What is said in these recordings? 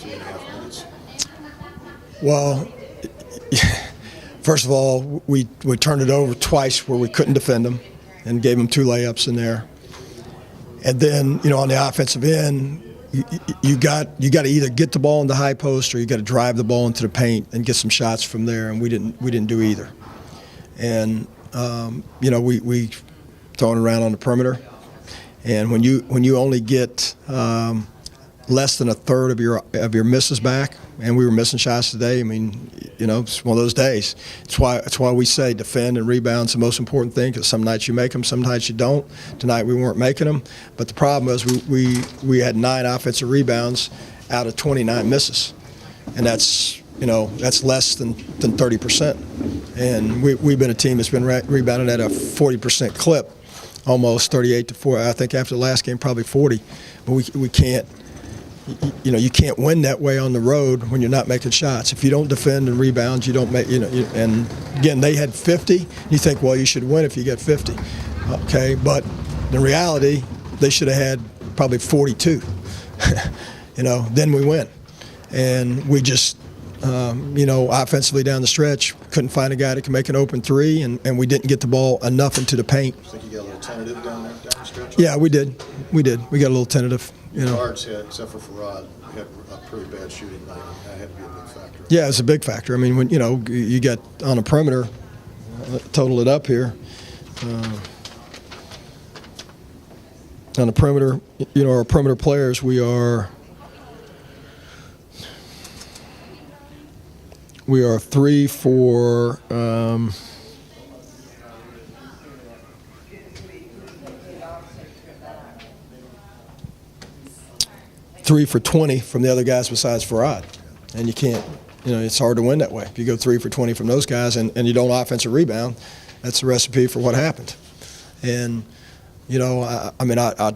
3.5 minutes? Well, first of all, we turned it over twice where we couldn't defend them and gave them 2 layups in there. And then, on the offensive end, you got to either get the ball in the high post or you got to drive the ball into the paint and get some shots from there. And we didn't do either. And we throwing around on the perimeter. And when you only get less than a third of your misses back, and we were missing shots today. I mean, it's one of those days. It's why we say defend and rebound is the most important thing, because some nights you make them, some nights you don't. Tonight we weren't making them, but the problem is we had 9 offensive rebounds out of 29 misses, and that's less than 30%. And we've been a team that's been rebounding at a 40% clip, almost 38 to 4. I think after the last game probably 40, but we can't. You can't win that way on the road when you're not making shots. If you don't defend and rebound, you don't make. And again, they had 50. You think, well, you should win if you get 50. Okay, but in reality, they should have had probably 42. Then we win, and we just, offensively down the stretch, couldn't find a guy that can make an open 3, and we didn't get the ball enough into the paint. I think you got a little tentative down the stretch. Yeah, we did. We got a little tentative. Guards had, except for Farad, had a pretty bad shooting night. That had to be a big factor. Yeah, it's a big factor. I mean, when you got on a perimeter, total it up here. On the perimeter, our perimeter players, we are 3 for. 3 for 20 from the other guys besides Farad. And you can't, it's hard to win that way. If you go 3 for 20 from those guys and you don't offensive rebound, that's the recipe for what happened. And, I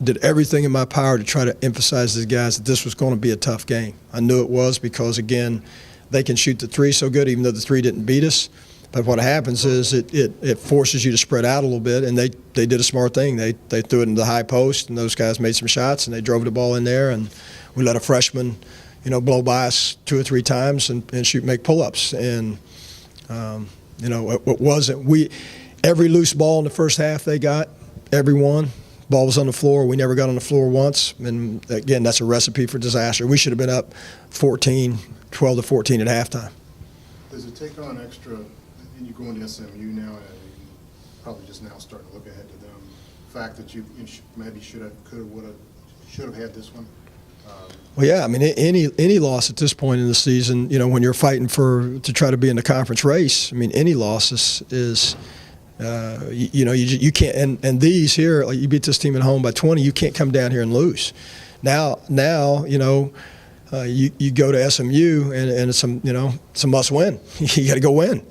did everything in my power to try to emphasize to the guys that this was going to be a tough game. I knew it was because, again, they can shoot the 3 so good, even though the 3 didn't beat us. But what happens is it forces you to spread out a little bit, and they did a smart thing. They threw it in the high post, and those guys made some shots, and they drove the ball in there, and we let a freshman, blow by us 2 or 3 times and make pull-ups. And, it wasn't every loose ball in the first half they got, every one. Ball was on the floor. We never got on the floor once, and again, that's a recipe for disaster. We should have been up 12 to 14 at halftime. Does it take on extra? And you go into SMU now, and probably just now starting to look ahead to them. The fact that you maybe should have had this one. Well, yeah. I mean, any loss at this point in the season, when you're fighting to try to be in the conference race, I mean, any loss is you can't. And these here, like you beat this team at home by 20, you can't come down here and lose. Now, you go to SMU and it's it's a must win. You got to go win.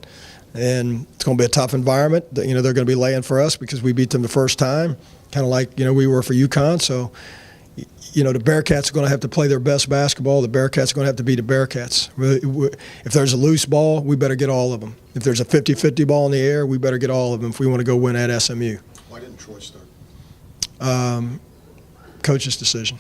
And it's going to be a tough environment. They're going to be laying for us because we beat them the first time, kind of like, we were for UConn. So, the Bearcats are going to have to play their best basketball. The Bearcats are going to have to beat the Bearcats. If there's a loose ball, we better get all of them. If there's a 50-50 ball in the air, we better get all of them if we want to go win at SMU. Why didn't Troy start? Coach's decision.